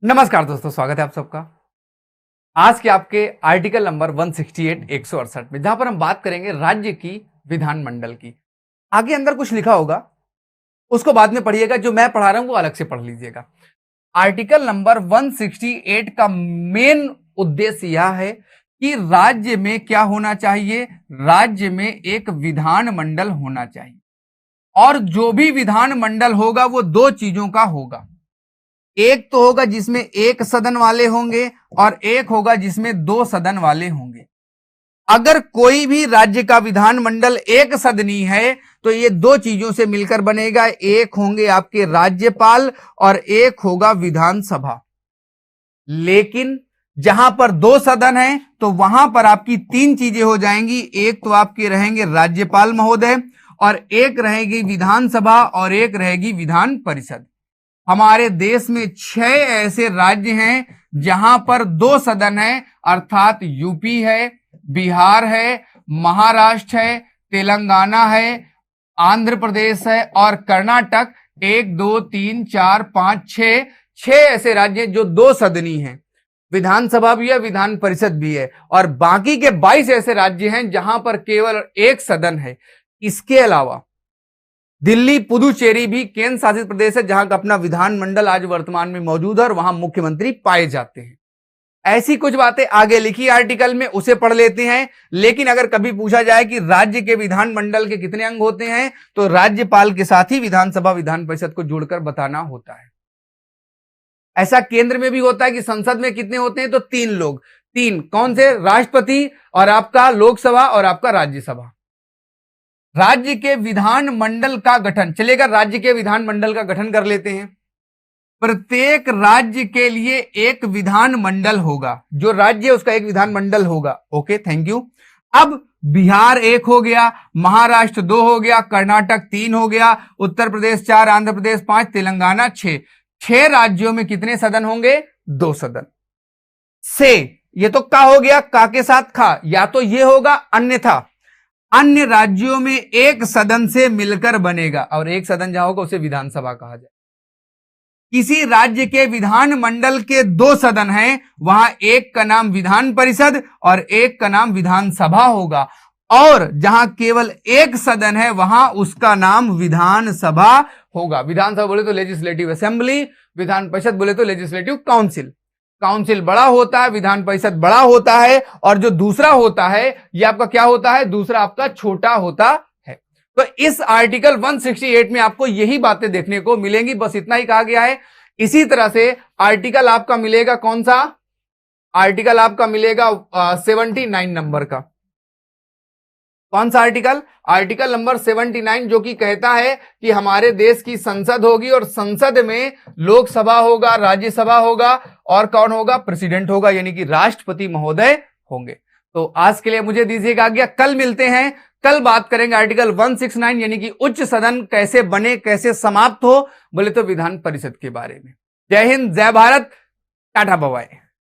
नमस्कार दोस्तों, स्वागत है आप सबका आज के आपके आर्टिकल नंबर 168 168 में, जहां पर हम बात करेंगे राज्य की विधानमंडल की। आगे अंदर कुछ लिखा होगा, उसको बाद में पढ़िएगा। जो मैं पढ़ा रहा हूं वो अलग से पढ़ लीजिएगा। आर्टिकल नंबर 168 का मेन उद्देश्य यह है कि राज्य में क्या होना चाहिए, राज्य में एक विधानमंडल होना चाहिए। और जो भी विधानमंडल होगा वो दो चीजों का होगा। एक तो होगा जिसमें एक सदन वाले होंगे और एक होगा जिसमें दो सदन वाले होंगे। अगर कोई भी राज्य का विधानमंडल एक सदनी है तो ये दो चीजों से मिलकर बनेगा। एक होंगे आपके राज्यपाल और एक होगा विधानसभा। लेकिन जहां पर दो सदन है तो वहां पर आपकी तीन चीजें हो जाएंगी। एक तो आपके रहेंगे राज्यपाल महोदय, और एक रहेगी विधानसभा, और एक रहेगी विधान परिषद। हमारे देश में 6 ऐसे राज्य हैं जहां पर दो सदन है, अर्थात यूपी है, बिहार है, महाराष्ट्र है, तेलंगाना है, आंध्र प्रदेश है और कर्नाटक। 1 2 3 4 5 6 ऐसे राज्य जो दो सदनी हैं। विधानसभा भी है, विधान परिषद भी है, और बाकी के 22 ऐसे राज्य हैं जहां पर केवल एक सदन है। इसके अलावा दिल्ली, पुदुचेरी भी केंद्र शासित प्रदेश है जहां का अपना विधानमंडल आज वर्तमान में मौजूद है और वहां मुख्यमंत्री पाए जाते हैं। ऐसी कुछ बातें आगे लिखी आर्टिकल में, उसे पढ़ लेते हैं। लेकिन अगर कभी पूछा जाए कि राज्य के विधानमंडल के कितने अंग होते हैं तो राज्यपाल के साथ ही विधानसभा, विधान परिषद को जोड़कर बताना होता है। ऐसा केंद्र में भी होता है कि संसद में कितने होते हैं तो 3 लोग। 3 कौन से? राष्ट्रपति और आपका लोकसभा और आपका राज्यसभा। राज्य के विधानमंडल का गठन चलेगा, राज्य के विधानमंडल का गठन कर लेते हैं। प्रत्येक राज्य के लिए एक विधानमंडल होगा। जो राज्य है उसका एक विधानमंडल होगा। Okay, thank you. अब बिहार 1 हो गया, महाराष्ट्र 2 हो गया, कर्नाटक 3 हो गया, उत्तर प्रदेश 4, आंध्र प्रदेश 5, तेलंगाना 6। 6 राज्यों में कितने सदन होंगे? 2 सदन। से ये तो का हो गया, का के साथ खा, या तो ये होगा अन्यथा अन्य राज्यों में एक सदन से मिलकर बनेगा, और एक सदन जहां होगा उसे विधानसभा कहा जाए। किसी राज्य के विधानमंडल के 2 सदन हैं, वहां एक का नाम विधान परिषद और एक का नाम विधानसभा होगा। और जहां केवल एक सदन है वहां उसका नाम विधानसभा होगा। विधानसभा बोले तो लेजिस्लेटिव असेंबली, विधान परिषद बोले तो लेजिस्लेटिव काउंसिल। काउंसिल बड़ा होता है, विधान परिषद बड़ा होता है, और जो दूसरा होता है ये आपका क्या होता है? दूसरा आपका छोटा होता है। तो इस आर्टिकल 168 में आपको यही बातें देखने को मिलेंगी। बस इतना ही कहा गया है। इसी तरह से आर्टिकल आपका मिलेगा कौन सा? आर्टिकल आपका मिलेगा 79 नंबर का। कौन सा आर्टिकल? आर्टिकल नंबर 79, जो कि कहता है कि हमारे देश की संसद होगी और संसद में लोकसभा होगा, राज्यसभा होगा, और कौन होगा? प्रेसिडेंट होगा, यानी कि राष्ट्रपति महोदय होंगे। तो आज के लिए मुझे दीजिएगा आज्ञा। कल मिलते हैं। कल बात करेंगे आर्टिकल 169 यानी कि उच्च सदन कैसे बने, कैसे समाप्त हो, बोले तो विधान परिषद के बारे में। जय हिंद, जय भारत, टाटा बाय बाय।